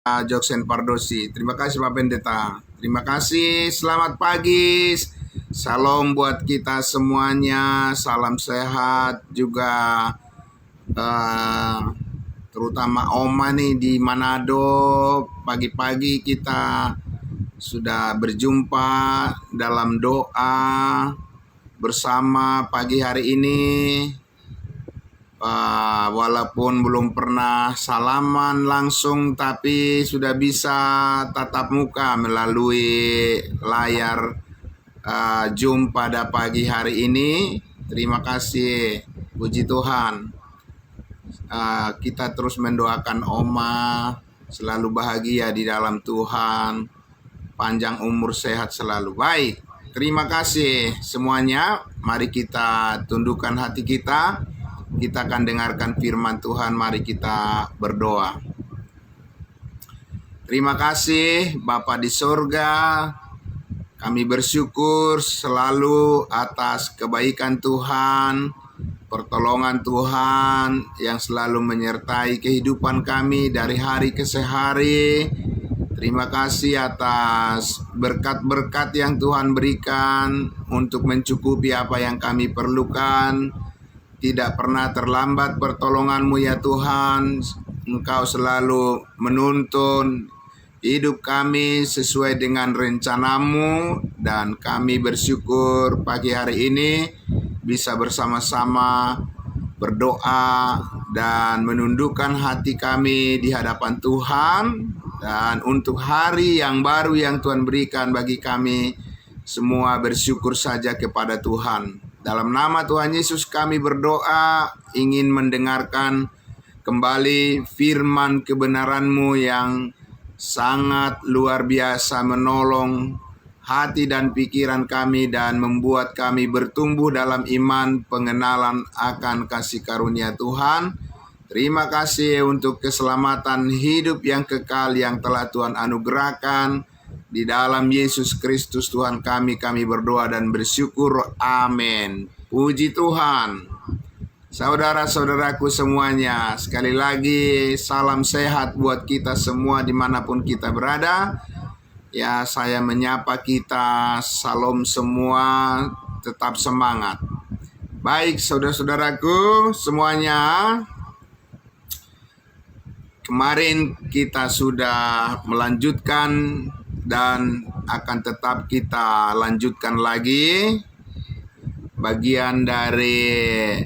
Joksen Pardosi. Terima kasih Pak Pendeta. Terima kasih, selamat pagi. Salam buat kita semuanya, salam sehat juga, terutama Oma nih di Manado. Pagi-pagi kita sudah berjumpa dalam doa bersama pagi hari ini. Walaupun belum pernah salaman langsung, tapi sudah bisa tatap muka melalui layar Zoom pada pagi hari ini. Terima kasih, puji Tuhan. Kita terus mendoakan Oma selalu bahagia di dalam Tuhan, panjang umur, sehat selalu. Baik, terima kasih semuanya. Mari kita tundukkan hati kita. Kita akan dengarkan firman Tuhan. Mari kita berdoa. Terima kasih Bapa di surga. Kami bersyukur selalu atas kebaikan Tuhan, pertolongan Tuhan yang selalu menyertai kehidupan kami dari hari ke hari. Terima kasih atas berkat-berkat yang Tuhan berikan untuk mencukupi apa yang kami perlukan. Tidak pernah terlambat pertolongan-Mu ya Tuhan. Engkau selalu menuntun hidup kami sesuai dengan rencana-Mu. Dan kami bersyukur pagi hari ini bisa bersama-sama berdoa dan menundukkan hati kami di hadapan Tuhan. Dan untuk hari yang baru yang Tuhan berikan bagi kami, semua bersyukur saja kepada Tuhan. Dalam nama Tuhan Yesus kami berdoa, ingin mendengarkan kembali firman kebenaran-Mu yang sangat luar biasa, menolong hati dan pikiran kami dan membuat kami bertumbuh dalam iman, pengenalan akan kasih karunia Tuhan. Terima kasih untuk keselamatan hidup yang kekal yang telah Tuhan anugerahkan. Di dalam Yesus Kristus Tuhan kami berdoa dan bersyukur. Amin. Puji Tuhan. Saudara-saudaraku semuanya, sekali lagi salam sehat buat kita semua dimanapun kita berada. Ya, saya menyapa kita, salam semua, tetap semangat. Baik saudara-saudaraku semuanya, kemarin kita sudah melanjutkan dan akan tetap kita lanjutkan lagi bagian dari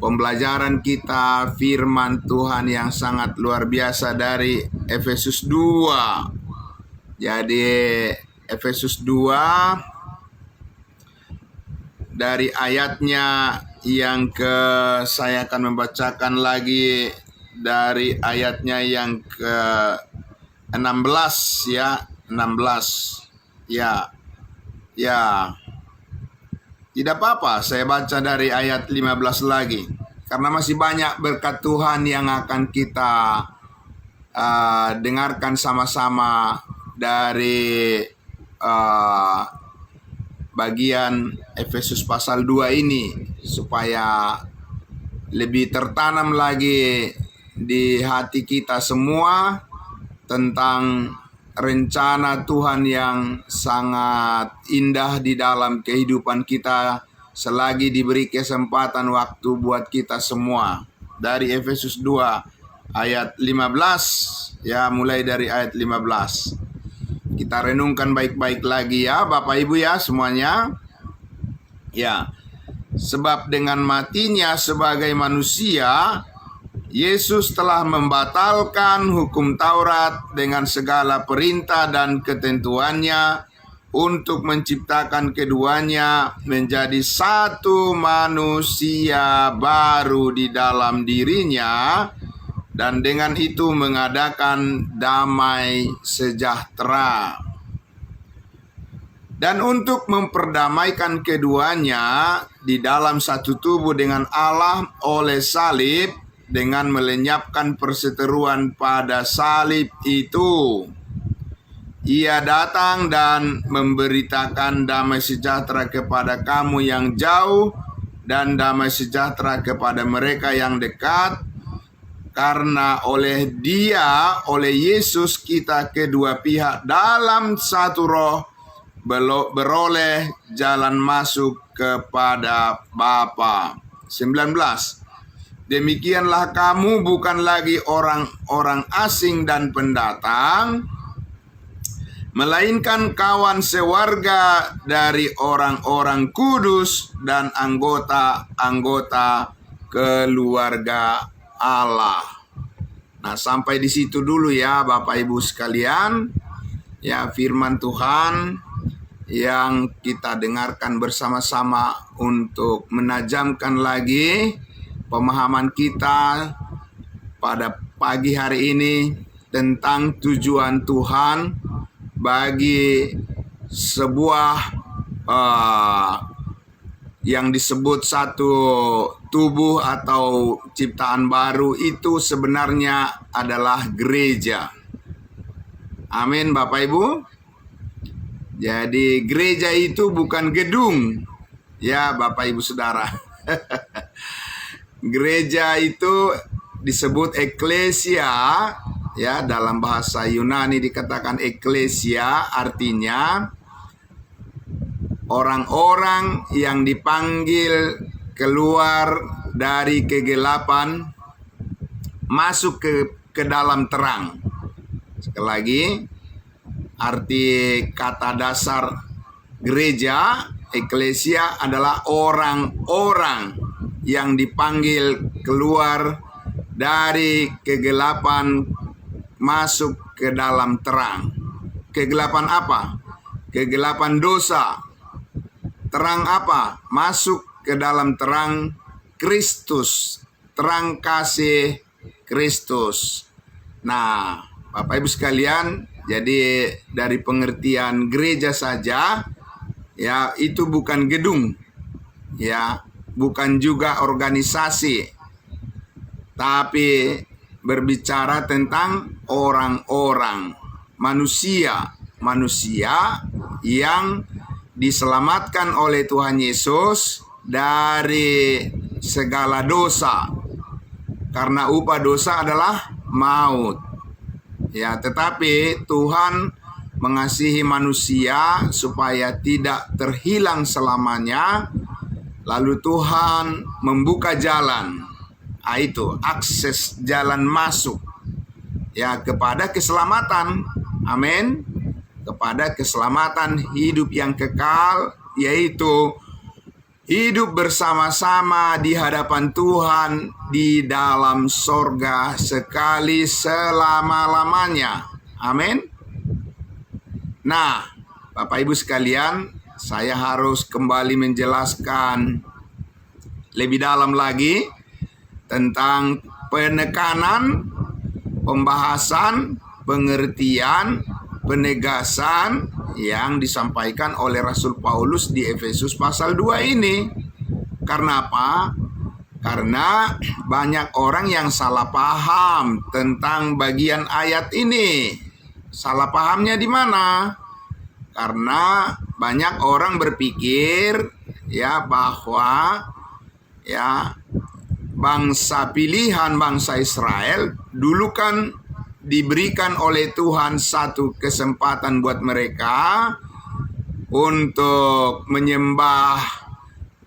pembelajaran kita firman Tuhan yang sangat luar biasa dari Efesus 2. Jadi Efesus 2 dari ayatnya yang saya akan membacakan lagi dari ayatnya yang ke 16 ya. 16 ya tidak apa-apa saya baca dari ayat 15 lagi karena masih banyak berkat Tuhan yang akan kita dengarkan sama-sama dari bagian Efesus pasal 2 ini supaya lebih tertanam lagi di hati kita semua tentang rencana Tuhan yang sangat indah di dalam kehidupan kita selagi diberi kesempatan waktu buat kita semua. Dari Efesus 2 ayat 15 ya, mulai dari ayat 15. Kita renungkan baik-baik lagi ya Bapak Ibu ya semuanya. Ya, sebab dengan matinya sebagai manusia Yesus telah membatalkan hukum Taurat dengan segala perintah dan ketentuannya untuk menciptakan keduanya menjadi satu manusia baru di dalam dirinya dan dengan itu mengadakan damai sejahtera. Dan untuk memperdamaikan keduanya di dalam satu tubuh dengan Allah oleh salib, dengan melenyapkan perseteruan pada salib itu. Ia datang dan memberitakan damai sejahtera kepada kamu yang jauh dan damai sejahtera kepada mereka yang dekat, karena oleh Dia, oleh Yesus, kita kedua pihak dalam satu roh beroleh jalan masuk kepada Bapa. 19. Demikianlah kamu bukan lagi orang-orang asing dan pendatang, melainkan kawan sewarga dari orang-orang kudus dan anggota-anggota keluarga Allah. Nah, sampai di situ dulu ya Bapak Ibu sekalian. Ya, firman Tuhan yang kita dengarkan bersama-sama untuk menajamkan lagi pemahaman kita pada pagi hari ini tentang tujuan Tuhan bagi sebuah yang disebut satu tubuh atau ciptaan baru, itu sebenarnya adalah gereja. Amin Bapak Ibu. Jadi gereja itu bukan gedung ya Bapak Ibu Saudara. Gereja itu disebut eklesia ya, dalam bahasa Yunani dikatakan eklesia, artinya orang-orang yang dipanggil keluar dari kegelapan masuk ke dalam terang. Sekali lagi, arti kata dasar gereja, eklesia adalah orang-orang yang dipanggil keluar dari kegelapan masuk ke dalam terang. Kegelapan apa? Kegelapan dosa. Terang apa? Masuk ke dalam terang Kristus, terang kasih Kristus. Nah, Bapak Ibu sekalian, jadi dari pengertian gereja saja ya, itu bukan gedung ya, bukan juga organisasi, tapi berbicara tentang orang-orang, manusia yang diselamatkan oleh Tuhan Yesus dari segala dosa, karena upah dosa adalah maut. Ya, tetapi Tuhan mengasihi manusia supaya tidak terhilang selamanya. Lalu Tuhan membuka jalan, itu akses jalan masuk ya kepada keselamatan. Amin. Kepada keselamatan hidup yang kekal, yaitu hidup bersama-sama di hadapan Tuhan di dalam sorga sekali selama-lamanya. Amin. Nah, Bapak Ibu sekalian, saya harus kembali menjelaskan lebih dalam lagi tentang penekanan, pembahasan, pengertian, penegasan yang disampaikan oleh Rasul Paulus di Efesus pasal 2 ini. Karena apa? Karena banyak orang yang salah paham tentang bagian ayat ini. Salah pahamnya di mana? Karena banyak orang berpikir ya bahwa ya bangsa pilihan, bangsa Israel dulu kan diberikan oleh Tuhan satu kesempatan buat mereka untuk menyembah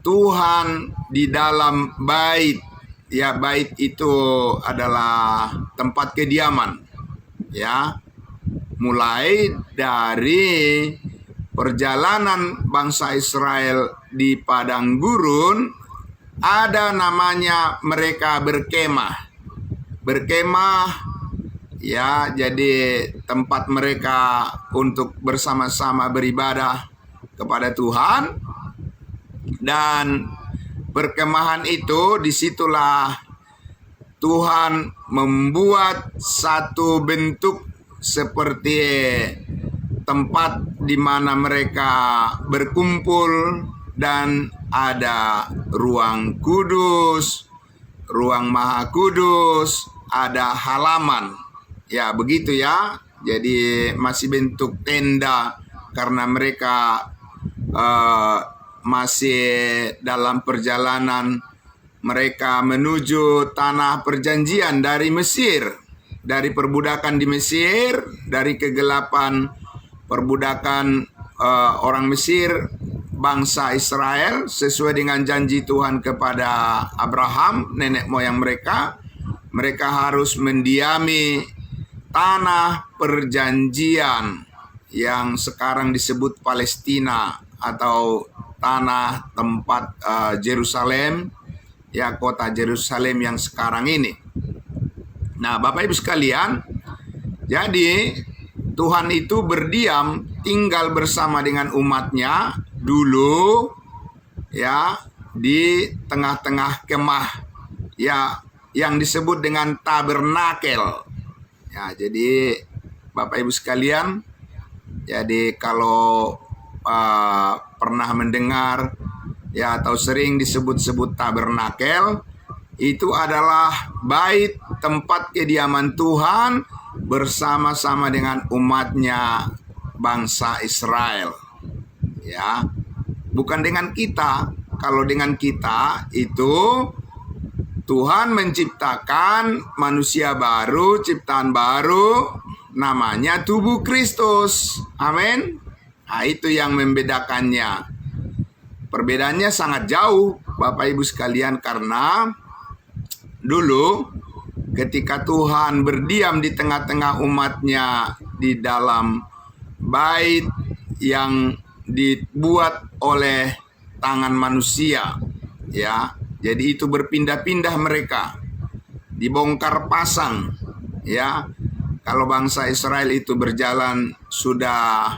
Tuhan di dalam bait. Ya, bait itu adalah tempat kediaman. Ya, mulai dari perjalanan bangsa Israel di padang gurun, ada namanya mereka berkemah. Ya, jadi tempat mereka untuk bersama-sama beribadah kepada Tuhan. Dan perkemahan itu, disitulah Tuhan membuat satu bentuk seperti tempat di mana mereka berkumpul, dan ada ruang kudus, ruang maha kudus, ada halaman. Ya, begitu ya. Jadi masih bentuk tenda karena mereka masih dalam perjalanan mereka menuju tanah perjanjian dari Mesir, dari perbudakan di Mesir, dari kegelapan perbudakan orang Mesir, bangsa Israel sesuai dengan janji Tuhan kepada Abraham, nenek moyang mereka. Mereka harus mendiami tanah perjanjian yang sekarang disebut Palestina atau tanah tempat Yerusalem, ya, kota Yerusalem yang sekarang ini. Nah, Bapak Ibu sekalian, jadi Tuhan itu berdiam, tinggal bersama dengan umatnya dulu, ya, di tengah-tengah kemah, ya, yang disebut dengan tabernakel. Ya, jadi Bapak Ibu sekalian, jadi kalau pernah mendengar, ya, atau sering disebut-sebut tabernakel, itu adalah bait tempat kediaman Tuhan bersama-sama dengan umatnya bangsa Israel. Ya, bukan dengan kita. Kalau dengan kita itu Tuhan menciptakan manusia baru, ciptaan baru, namanya tubuh Kristus. Amin. Nah, itu yang membedakannya. Perbedaannya sangat jauh, Bapak Ibu sekalian, karena dulu ketika Tuhan berdiam di tengah-tengah umatnya di dalam bait yang dibuat oleh tangan manusia, ya. Jadi itu berpindah-pindah mereka, dibongkar pasang, ya. Kalau bangsa Israel itu berjalan sudah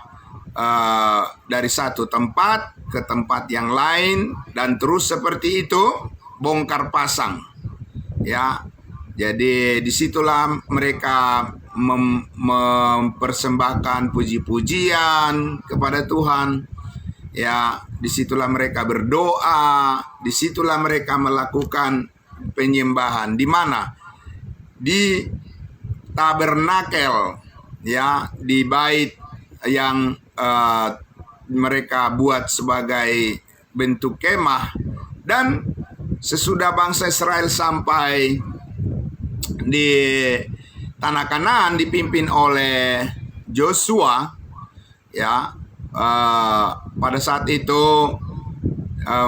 dari satu tempat ke tempat yang lain dan terus seperti itu, bongkar pasang, ya. Jadi disitulah mereka mempersembahkan puji-pujian kepada Tuhan. Ya, disitulah mereka berdoa, disitulah mereka melakukan penyembahan. Di mana? Di tabernakel, ya, di bait yang mereka buat sebagai bentuk kemah. Dan sesudah bangsa Israel sampai di tanah Kanaan dipimpin oleh Joshua, ya, pada saat itu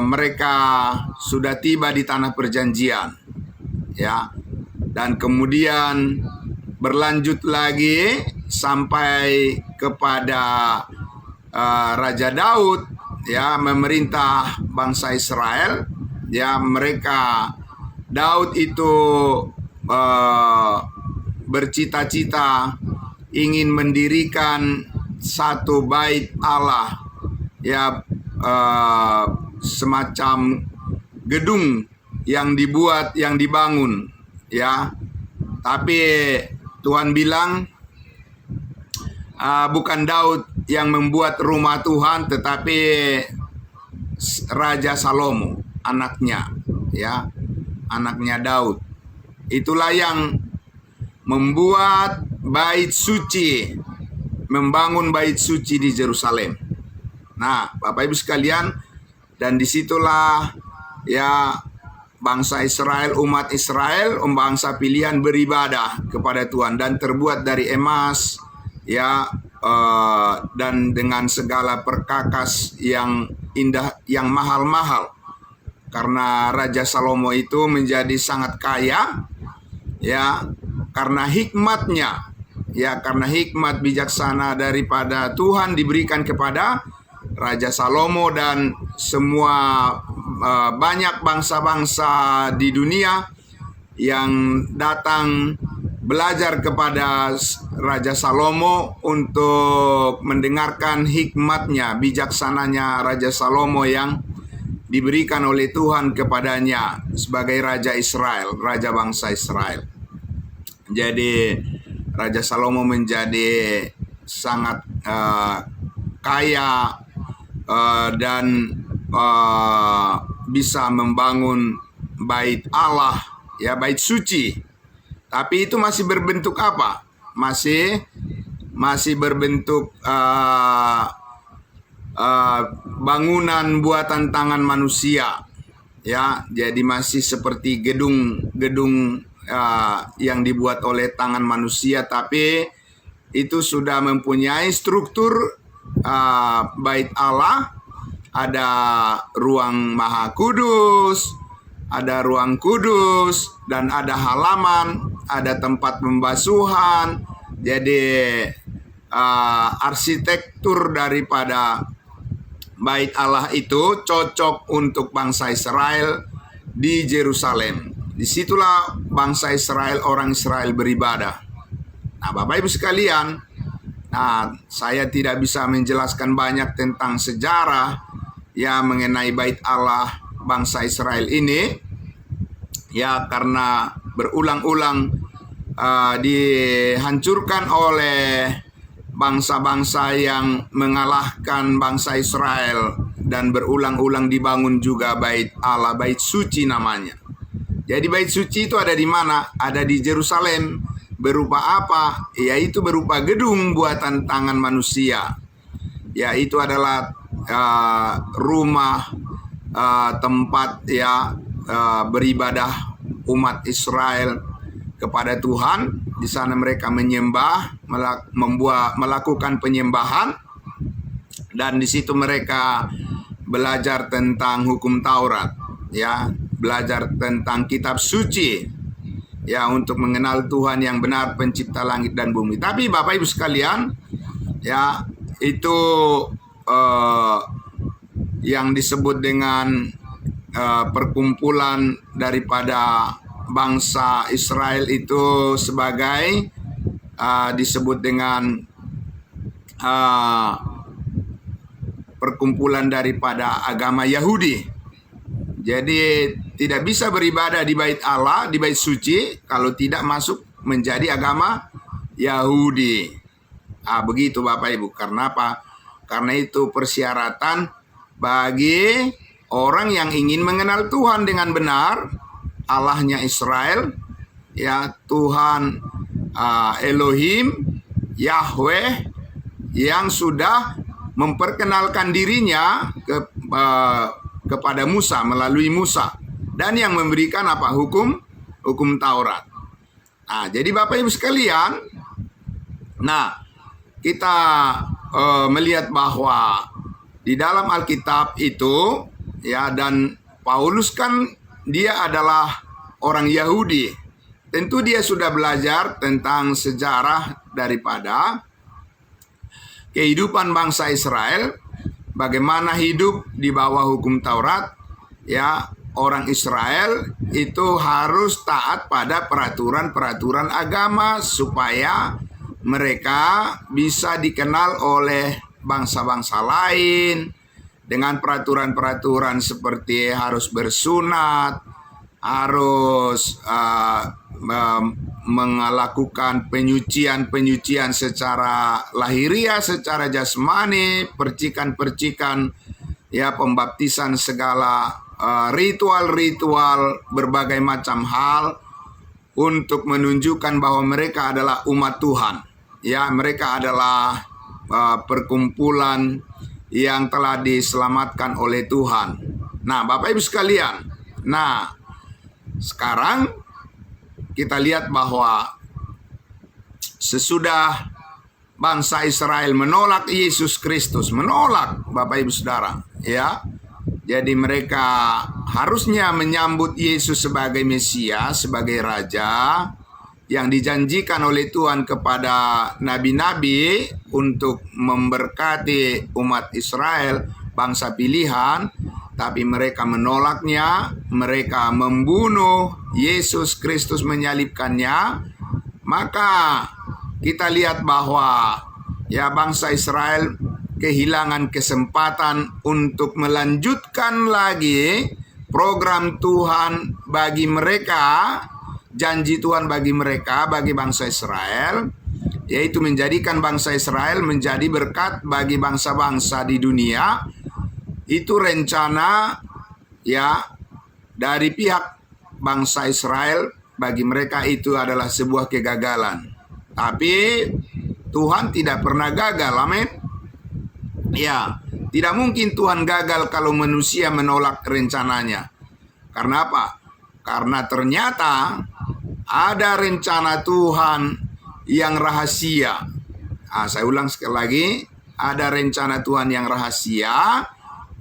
mereka sudah tiba di tanah perjanjian, ya, dan kemudian berlanjut lagi sampai kepada Raja Daud, ya, memerintah bangsa Israel, ya. Mereka, Daud itu bercita-cita ingin mendirikan satu bait Allah, ya, semacam gedung yang dibuat, yang dibangun, ya. Tapi Tuhan bilang bukan Daud yang membuat rumah Tuhan, tetapi Raja Salomo, anaknya, ya, anaknya Daud. Itulah yang membuat bait suci, membangun bait suci di Yerusalem. Nah, Bapak Ibu sekalian, dan disitulah, ya, bangsa Israel, umat Israel, bangsa pilihan beribadah kepada Tuhan dan terbuat dari emas, ya, dan dengan segala perkakas yang indah, yang mahal-mahal. Karena Raja Salomo itu menjadi sangat kaya, ya, karena hikmatnya, ya, karena hikmat bijaksana daripada Tuhan diberikan kepada Raja Salomo dan semua banyak bangsa-bangsa di dunia yang datang belajar kepada Raja Salomo untuk mendengarkan hikmatnya, bijaksananya Raja Salomo yang diberikan oleh Tuhan kepadanya sebagai Raja Israel, Raja bangsa Israel. Jadi Raja Salomo menjadi sangat kaya dan bisa membangun bait Allah, ya, bait suci. Tapi itu masih berbentuk apa? Masih berbentuk bangunan buatan tangan manusia, ya, jadi masih seperti gedung-gedung yang dibuat oleh tangan manusia, tapi itu sudah mempunyai struktur bait Allah. Ada ruang Maha Kudus, ada ruang kudus, dan ada halaman, ada tempat pembasuhan. Jadi arsitektur daripada bait Allah itu cocok untuk bangsa Israel di Yerusalem. Disitulah bangsa Israel, orang Israel beribadah. Nah, Bapak Ibu sekalian, saya tidak bisa menjelaskan banyak tentang sejarah ya mengenai bait Allah bangsa Israel ini, ya, karena berulang-ulang dihancurkan oleh bangsa-bangsa yang mengalahkan bangsa Israel, dan berulang-ulang dibangun juga bait Allah, bait suci namanya. Jadi bait suci itu ada di mana? Ada di Yerusalem. Berupa apa? Yaitu berupa gedung buatan tangan manusia. Yaitu adalah rumah tempat beribadah umat Israel kepada Tuhan. Di sana mereka menyembah, melakukan penyembahan, dan di situ mereka belajar tentang hukum Taurat, ya, belajar tentang kitab suci, ya, untuk mengenal Tuhan yang benar, pencipta langit dan bumi. Tapi Bapak Ibu sekalian, ya, itu yang disebut dengan perkumpulan daripada bangsa Israel itu sebagai disebut dengan perkumpulan daripada agama Yahudi. Jadi tidak bisa beribadah di bait Allah, di bait suci, kalau tidak masuk menjadi agama Yahudi. Begitu Bapak Ibu. Karena apa? Karena itu persyaratan bagi orang yang ingin mengenal Tuhan dengan benar, Allahnya Israel, ya, Tuhan Elohim, Yahweh, yang sudah memperkenalkan dirinya kepada Musa melalui Musa, dan yang memberikan apa? Hukum Taurat. Jadi Bapak Ibu sekalian, kita melihat bahwa di dalam Alkitab itu, ya, dan Paulus kan dia adalah orang Yahudi. Tentu dia sudah belajar tentang sejarah daripada kehidupan bangsa Israel, bagaimana hidup di bawah hukum Taurat. Ya, orang Israel itu harus taat pada peraturan-peraturan agama supaya mereka bisa dikenal oleh bangsa-bangsa lain dengan peraturan-peraturan seperti harus bersunat, harus melakukan penyucian secara lahiriah, secara jasmani, percikan-percikan, ya, pembaptisan, segala ritual-ritual, berbagai macam hal untuk menunjukkan bahwa mereka adalah umat Tuhan. Ya, mereka adalah perkumpulan yang telah diselamatkan oleh Tuhan. Bapak Ibu sekalian, sekarang kita lihat bahwa sesudah bangsa Israel menolak Yesus Kristus, menolak Bapak Ibu Saudara, ya. Jadi mereka harusnya menyambut Yesus sebagai Mesias, sebagai Raja yang dijanjikan oleh Tuhan kepada nabi-nabi untuk memberkati umat Israel, bangsa pilihan. Tapi mereka menolaknya, mereka membunuh Yesus Kristus, menyalibkannya. Maka kita lihat bahwa, ya, bangsa Israel kehilangan kesempatan untuk melanjutkan lagi program Tuhan bagi mereka, janji Tuhan bagi mereka, bagi bangsa Israel, yaitu menjadikan bangsa Israel menjadi berkat bagi bangsa-bangsa di dunia. Itu rencana, ya, dari pihak bangsa Israel. Bagi mereka itu adalah sebuah kegagalan. Tapi Tuhan tidak pernah gagal, amin. Ya, tidak mungkin Tuhan gagal kalau manusia menolak rencananya. Karena apa? Karena ternyata ada rencana Tuhan yang rahasia. Saya ulang sekali lagi, ada rencana Tuhan yang rahasia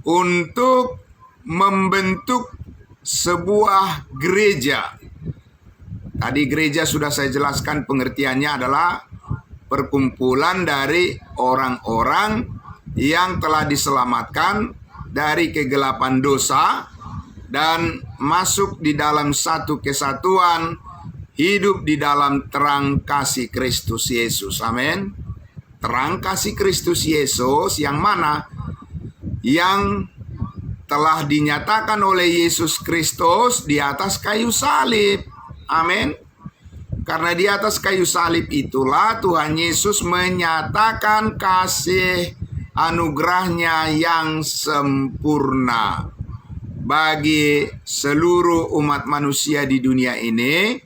untuk membentuk sebuah gereja. Tadi gereja sudah saya jelaskan pengertiannya adalah perkumpulan dari orang-orang yang telah diselamatkan dari kegelapan dosa dan masuk di dalam satu kesatuan, hidup di dalam terang kasih Kristus Yesus. Amin. Terang kasih Kristus Yesus yang mana? Yang telah dinyatakan oleh Yesus Kristus di atas kayu salib. Amin. Karena di atas kayu salib itulah Tuhan Yesus menyatakan kasih anugerahnya yang sempurna bagi seluruh umat manusia di dunia ini.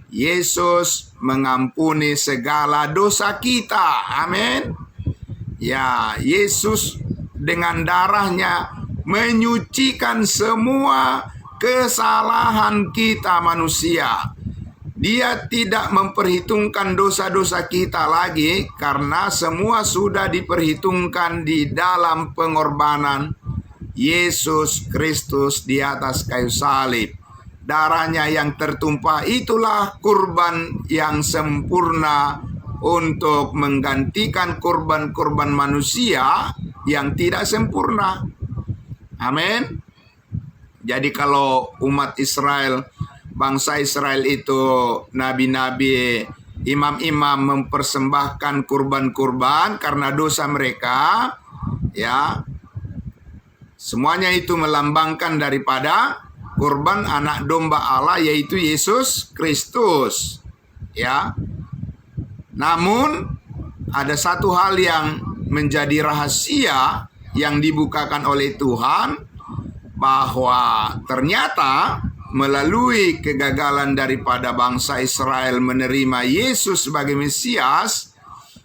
Yesus mengampuni segala dosa kita. Amin. Ya, Yesus dengan darahnya menyucikan semua kesalahan kita manusia. Dia tidak memperhitungkan dosa-dosa kita lagi karena semua sudah diperhitungkan di dalam pengorbanan Yesus Kristus di atas kayu salib. Darahnya yang tertumpah itulah kurban yang sempurna untuk menggantikan korban-korban manusia yang tidak sempurna. Amin. Jadi kalau umat Israel, bangsa Israel itu, nabi-nabi, imam-imam mempersembahkan kurban-kurban karena dosa mereka, ya, semuanya itu melambangkan daripada kurban anak domba Allah, yaitu Yesus Kristus. Ya. Namun ada satu hal yang menjadi rahasia yang dibukakan oleh Tuhan, bahwa ternyata melalui kegagalan daripada bangsa Israel menerima Yesus sebagai Mesias,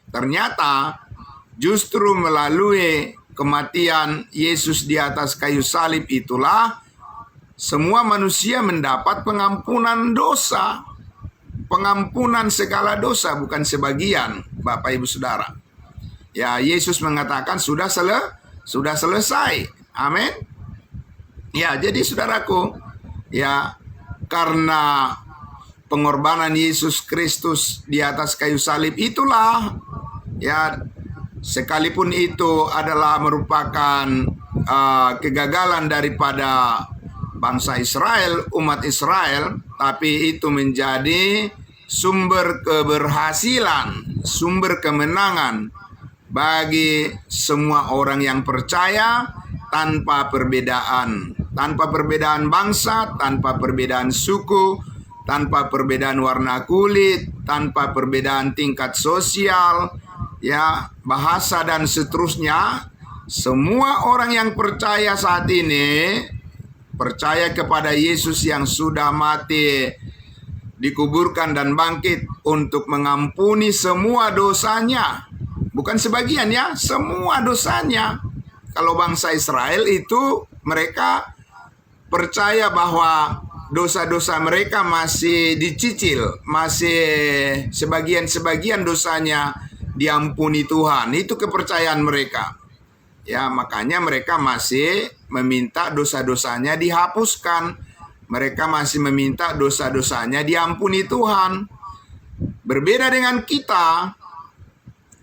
ternyata justru melalui kematian Yesus di atas kayu salib itulah semua manusia mendapat pengampunan dosa. Pengampunan segala dosa, bukan sebagian, Bapak Ibu Saudara. Ya, Yesus mengatakan sudah selesai. Amin. Ya, jadi saudaraku, ya, karena pengorbanan Yesus Kristus di atas kayu salib itulah, ya, sekalipun itu adalah merupakan kegagalan daripada bangsa Israel, umat Israel, tapi itu menjadi sumber keberhasilan, sumber kemenangan bagi semua orang yang percaya tanpa perbedaan bangsa, tanpa perbedaan suku, tanpa perbedaan warna kulit, tanpa perbedaan tingkat sosial, ya, bahasa dan seterusnya. Semua orang yang percaya saat ini, percaya kepada Yesus yang sudah mati, dikuburkan dan bangkit untuk mengampuni semua dosanya. Bukan sebagian, ya, semua dosanya. Kalau bangsa Israel itu mereka percaya bahwa dosa-dosa mereka masih dicicil, masih sebagian-sebagian dosanya diampuni Tuhan. Itu kepercayaan mereka. Ya, makanya mereka masih meminta dosa-dosanya dihapuskan. Mereka masih meminta dosa-dosanya diampuni Tuhan. Berbeda dengan kita,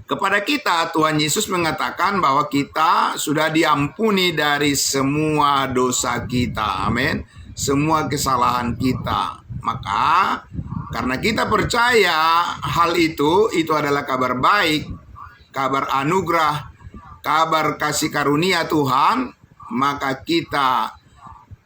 kepada kita Tuhan Yesus mengatakan bahwa kita sudah diampuni dari semua dosa kita. Amin. Semua kesalahan kita. Maka karena kita percaya hal itu adalah kabar baik, kabar anugerah, kabar kasih karunia Tuhan, maka kita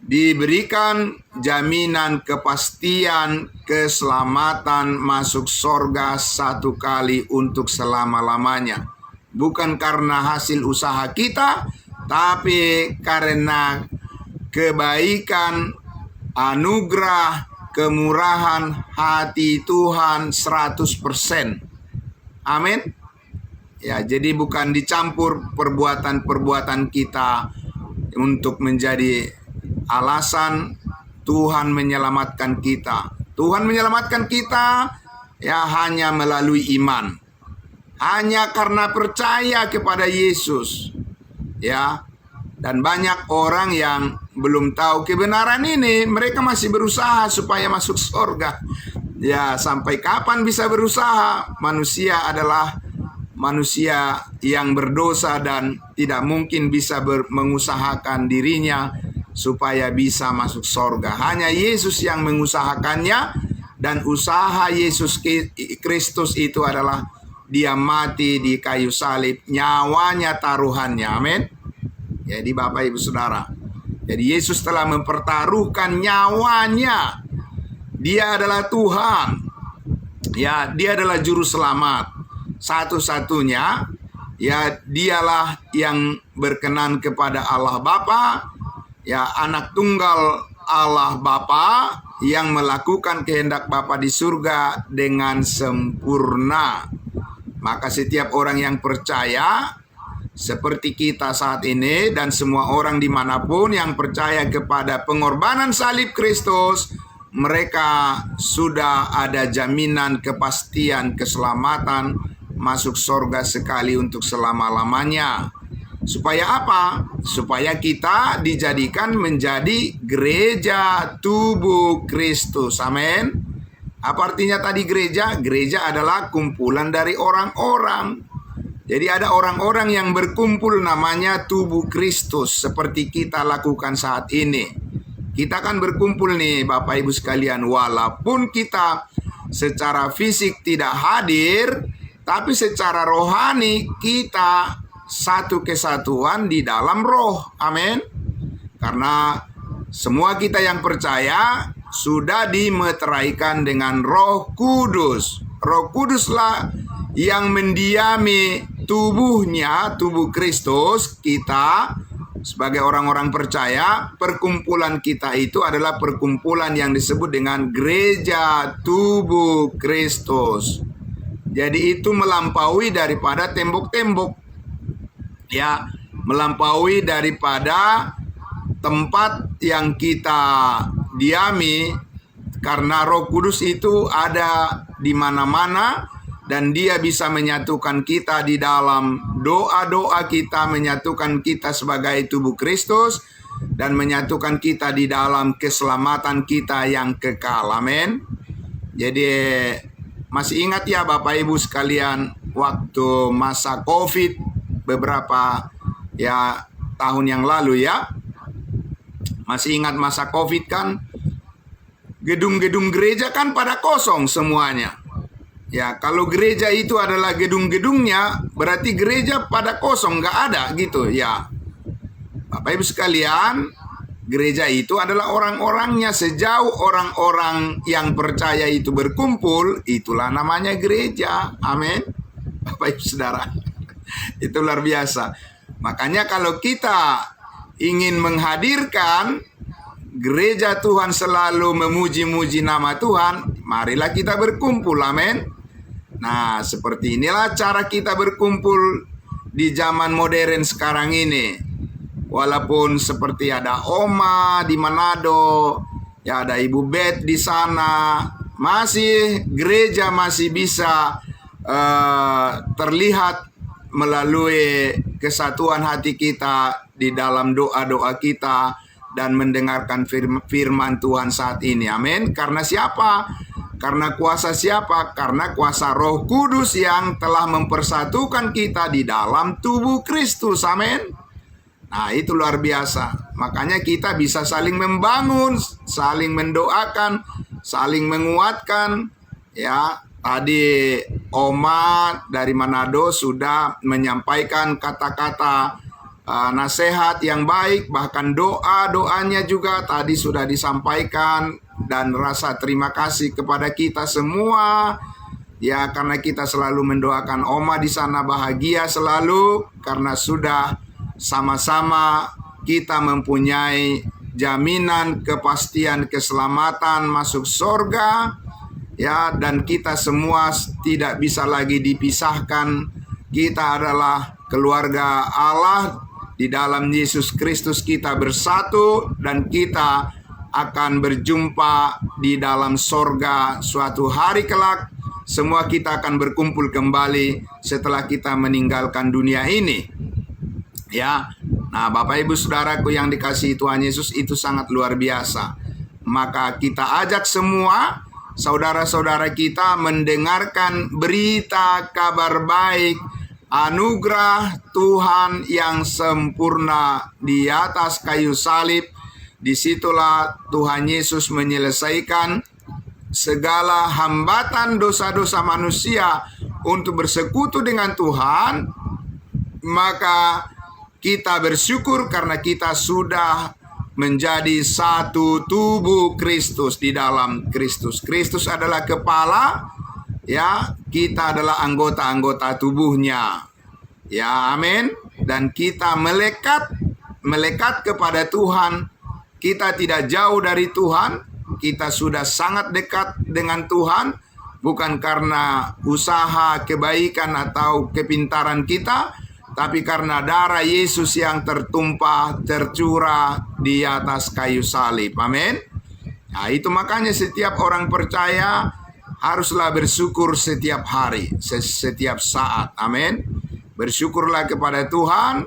diberikan jaminan kepastian keselamatan masuk sorga satu kali untuk selama-lamanya. Bukan karena hasil usaha kita, tapi karena kebaikan, anugerah, kemurahan hati Tuhan 100%. Amin. Ya, jadi bukan dicampur perbuatan-perbuatan kita untuk menjadi alasan Tuhan menyelamatkan kita. Tuhan menyelamatkan kita ya hanya melalui iman. Hanya karena percaya kepada Yesus. Ya. Dan banyak orang yang belum tahu kebenaran ini, mereka masih berusaha supaya masuk surga. Ya, sampai kapan bisa berusaha? Manusia adalah manusia yang berdosa dan tidak mungkin bisa mengusahakan dirinya supaya bisa masuk surga. Hanya Yesus yang mengusahakannya, dan usaha Yesus Kristus itu adalah Dia mati di kayu salib, nyawanya taruhannya. Amin. Jadi Bapak Ibu Saudara, jadi Yesus telah mempertaruhkan nyawanya. Dia adalah Tuhan. Ya, Dia adalah juru selamat satu-satunya. Ya, Dialah yang berkenan kepada Allah Bapa, ya, anak tunggal Allah Bapa yang melakukan kehendak Bapa di surga dengan sempurna. Maka setiap orang yang percaya seperti kita saat ini dan semua orang dimanapun yang percaya kepada pengorbanan salib Kristus, mereka sudah ada jaminan kepastian keselamatan masuk surga sekali untuk selama-lamanya. Supaya apa? Supaya kita dijadikan menjadi gereja tubuh Kristus. Amin. Apa artinya tadi gereja? Gereja adalah kumpulan dari orang-orang. Jadi ada orang-orang yang berkumpul namanya tubuh Kristus seperti kita lakukan saat ini. Kita kan berkumpul nih Bapak Ibu sekalian, walaupun kita secara fisik tidak hadir, tapi secara rohani kita satu kesatuan di dalam roh. Amin. Karena semua kita yang percaya sudah dimeteraikan dengan Roh Kudus. Roh Kuduslah yang mendiami tubuhnya, tubuh Kristus. Kita sebagai orang-orang percaya, perkumpulan kita itu adalah perkumpulan yang disebut dengan gereja tubuh Kristus. Jadi itu melampaui daripada tembok-tembok. Ya, melampaui daripada tempat yang kita diami, karena Roh Kudus itu ada di mana-mana. Dan Dia bisa menyatukan kita di dalam doa-doa kita, menyatukan kita sebagai tubuh Kristus, dan menyatukan kita di dalam keselamatan kita yang kekal. Amin. Jadi masih ingat ya Bapak Ibu sekalian, waktu masa COVID beberapa ya tahun yang lalu ya. Masih ingat masa COVID kan? Gedung-gedung gereja kan pada kosong semuanya. Ya, kalau gereja itu adalah gedung-gedungnya, berarti gereja pada kosong, nggak ada gitu ya. Bapak Ibu sekalian, gereja itu adalah orang-orangnya. Sejauh orang-orang yang percaya itu berkumpul, itulah namanya gereja. Amin. Bapak Ibu Saudara, itu luar biasa. Makanya kalau kita ingin menghadirkan gereja Tuhan selalu memuji-muji nama Tuhan, marilah kita berkumpul. Amin. Nah, seperti inilah cara kita berkumpul di zaman modern sekarang ini. Walaupun seperti ada Oma di Manado, ya ada Ibu Bet di sana, masih gereja masih bisa terlihat melalui kesatuan hati kita di dalam doa-doa kita dan mendengarkan firman Tuhan saat ini. Amin. Karena siapa? Karena kuasa siapa? Karena kuasa Roh Kudus yang telah mempersatukan kita di dalam tubuh Kristus. Amin. Nah, itu luar biasa. Makanya kita bisa saling membangun, saling mendoakan, saling menguatkan. Ya, tadi Oma dari Manado sudah menyampaikan kata-kata nasihat yang baik, bahkan doa-doanya juga tadi sudah disampaikan. Dan rasa terima kasih kepada kita semua ya, karena kita selalu mendoakan Oma di sana bahagia selalu, karena sudah sama-sama kita mempunyai jaminan kepastian keselamatan masuk surga ya, dan kita semua tidak bisa lagi dipisahkan. Kita adalah keluarga Allah di dalam Yesus Kristus. Kita bersatu dan kita akan berjumpa di dalam sorga suatu hari kelak. Semua kita akan berkumpul kembali setelah kita meninggalkan dunia ini. Ya, nah Bapak Ibu Saudaraku yang dikasihi Tuhan Yesus, itu sangat luar biasa. Maka kita ajak semua saudara-saudara kita mendengarkan berita kabar baik anugerah Tuhan yang sempurna di atas kayu salib. Disitulah Tuhan Yesus menyelesaikan segala hambatan dosa-dosa manusia untuk bersekutu dengan Tuhan. Maka kita bersyukur karena kita sudah menjadi satu tubuh Kristus di dalam Kristus. Kristus adalah kepala, ya, kita adalah anggota-anggota tubuhnya. Ya, amin. Dan kita melekat kepada Tuhan. Kita tidak jauh dari Tuhan. Kita sudah sangat dekat dengan Tuhan, bukan karena usaha kebaikan atau kepintaran kita, tapi karena darah Yesus yang tertumpah, tercurah di atas kayu salib. Amin. Nah, itu makanya setiap orang percaya haruslah bersyukur setiap hari, setiap saat. Amin. Bersyukurlah kepada Tuhan.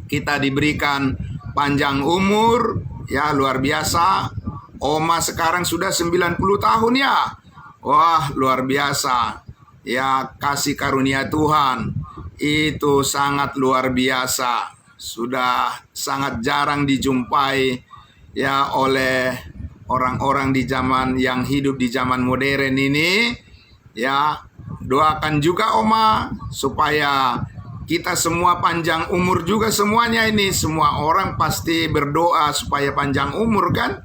Kita diberikan panjang umur, ya, luar biasa. Oma sekarang sudah 90 tahun ya. Wah, luar biasa. Ya, kasih karunia Tuhan itu sangat luar biasa. Sudah sangat jarang dijumpai ya oleh orang-orang di zaman yang hidup di zaman modern ini. Ya, doakan juga Oma supaya kita semua panjang umur juga semuanya ini. Semua orang pasti berdoa supaya panjang umur kan?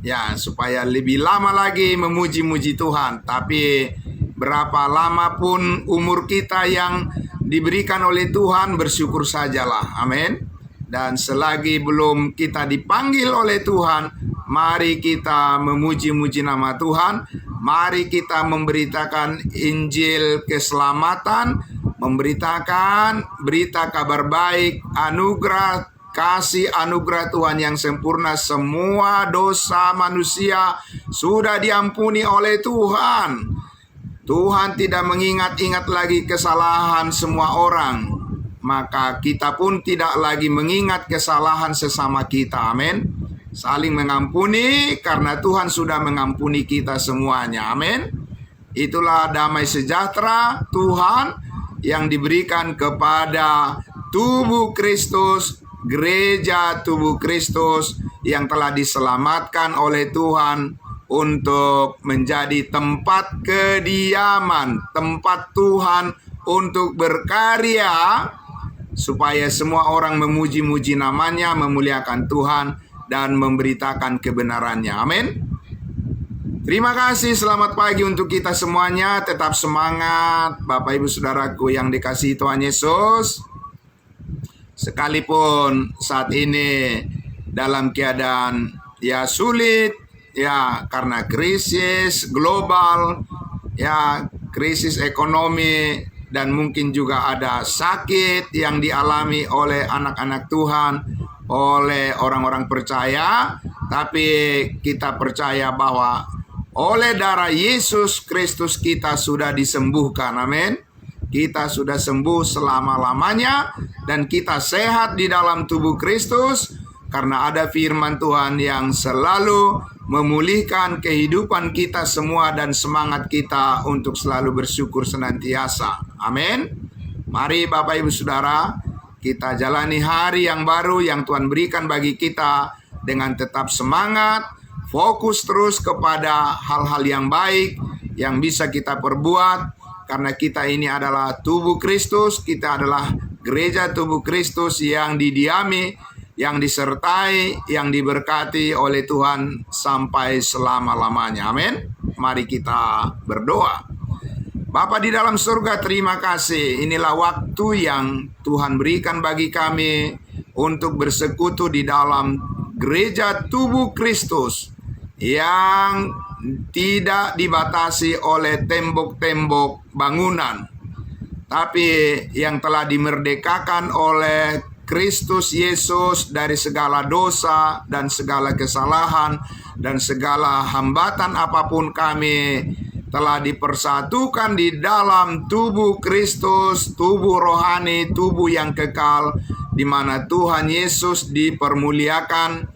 Ya, supaya lebih lama lagi memuji-muji Tuhan. Tapi berapa lama pun umur kita yang diberikan oleh Tuhan, bersyukur sajalah. Amin. Dan selagi belum kita dipanggil oleh Tuhan, mari kita memuji-muji nama Tuhan. Mari kita memberitakan Injil keselamatan, memberitakan berita kabar baik, anugerah, kasih anugerah Tuhan yang sempurna. Semua dosa manusia sudah diampuni oleh Tuhan. Tuhan tidak mengingat-ingat lagi kesalahan semua orang. Maka kita pun tidak lagi mengingat kesalahan sesama kita. Amin. Saling mengampuni karena Tuhan sudah mengampuni kita semuanya. Amin. Itulah damai sejahtera Tuhan yang diberikan kepada tubuh Kristus, gereja tubuh Kristus yang telah diselamatkan oleh Tuhan untuk menjadi tempat kediaman, tempat Tuhan untuk berkarya, supaya semua orang memuji-muji namanya, memuliakan Tuhan, dan memberitakan kebenarannya. Amin. Terima kasih, selamat pagi untuk kita semuanya. Tetap semangat Bapak Ibu Saudaraku yang dikasihi Tuhan Yesus. Sekalipun saat ini dalam keadaan ya sulit, ya karena krisis global, ya krisis ekonomi, dan mungkin juga ada sakit yang dialami oleh anak-anak Tuhan, oleh orang-orang percaya. Tapi kita percaya bahwa oleh darah Yesus Kristus kita sudah disembuhkan. Amin. Kita sudah sembuh selama-lamanya dan kita sehat di dalam tubuh Kristus karena ada firman Tuhan yang selalu memulihkan kehidupan kita semua dan semangat kita untuk selalu bersyukur senantiasa. Amin. Mari Bapak Ibu Saudara, kita jalani hari yang baru yang Tuhan berikan bagi kita dengan tetap semangat, fokus terus kepada hal-hal yang baik yang bisa kita perbuat. Karena kita ini adalah tubuh Kristus, kita adalah gereja tubuh Kristus yang didiami, yang disertai, yang diberkati oleh Tuhan sampai selama-lamanya. Amin. Mari kita berdoa. Bapa di dalam surga, terima kasih. Inilah waktu yang Tuhan berikan bagi kami untuk bersekutu di dalam gereja tubuh Kristus yang tidak dibatasi oleh tembok-tembok bangunan, tapi yang telah dimerdekakan oleh Kristus Yesus dari segala dosa dan segala kesalahan dan segala hambatan apapun kami telah dipersatukan di dalam tubuh Kristus, tubuh rohani, tubuh yang kekal, di mana Tuhan Yesus dipermuliakan,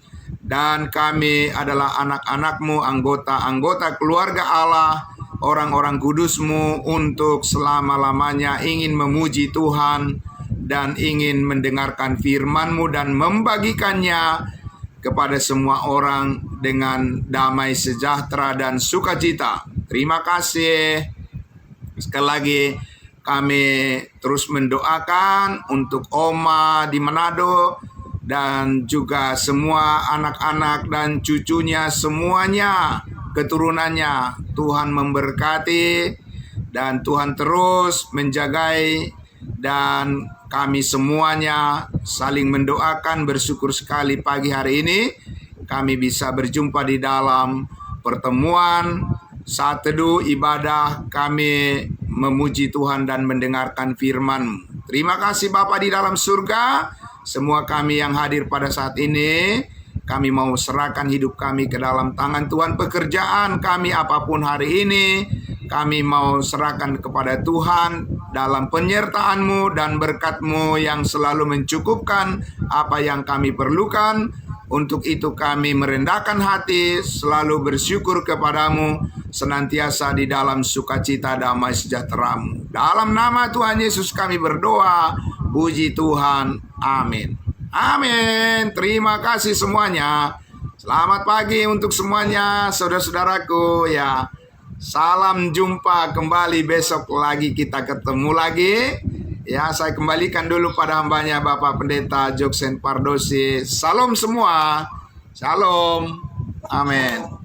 dan kami adalah anak-anak-Mu, anggota-anggota keluarga Allah, orang-orang kudus-Mu, untuk selama-lamanya ingin memuji Tuhan dan ingin mendengarkan firman-Mu dan membagikannya kepada semua orang dengan damai sejahtera dan sukacita. Terima kasih. Sekali lagi kami terus mendoakan untuk Oma di Manado dan juga semua anak-anak dan cucunya semuanya, keturunannya. Tuhan memberkati dan Tuhan terus menjagai, dan kami semuanya saling mendoakan. Bersyukur sekali pagi hari ini kami bisa berjumpa di dalam pertemuan saat teduh ibadah kami memuji Tuhan dan mendengarkan firman. Terima kasih Bapa di dalam surga. Semua kami yang hadir pada saat ini, kami mau serahkan hidup kami ke dalam tangan Tuhan. Pekerjaan kami apapun hari ini, kami mau serahkan kepada Tuhan dalam penyertaan-Mu dan berkat-Mu yang selalu mencukupkan apa yang kami perlukan. Untuk itu kami merendahkan hati, selalu bersyukur kepadamu, senantiasa di dalam sukacita damai sejahtera-Mu. Dalam nama Tuhan Yesus kami berdoa, puji Tuhan, amin. Amin. Terima kasih semuanya. Selamat pagi untuk semuanya, saudara-saudaraku ya. Salam jumpa kembali, besok lagi kita ketemu lagi. Ya, saya kembalikan dulu pada hambanya Bapak Pendeta Joksen Pardosi. Salam semua. Shalom. Amin.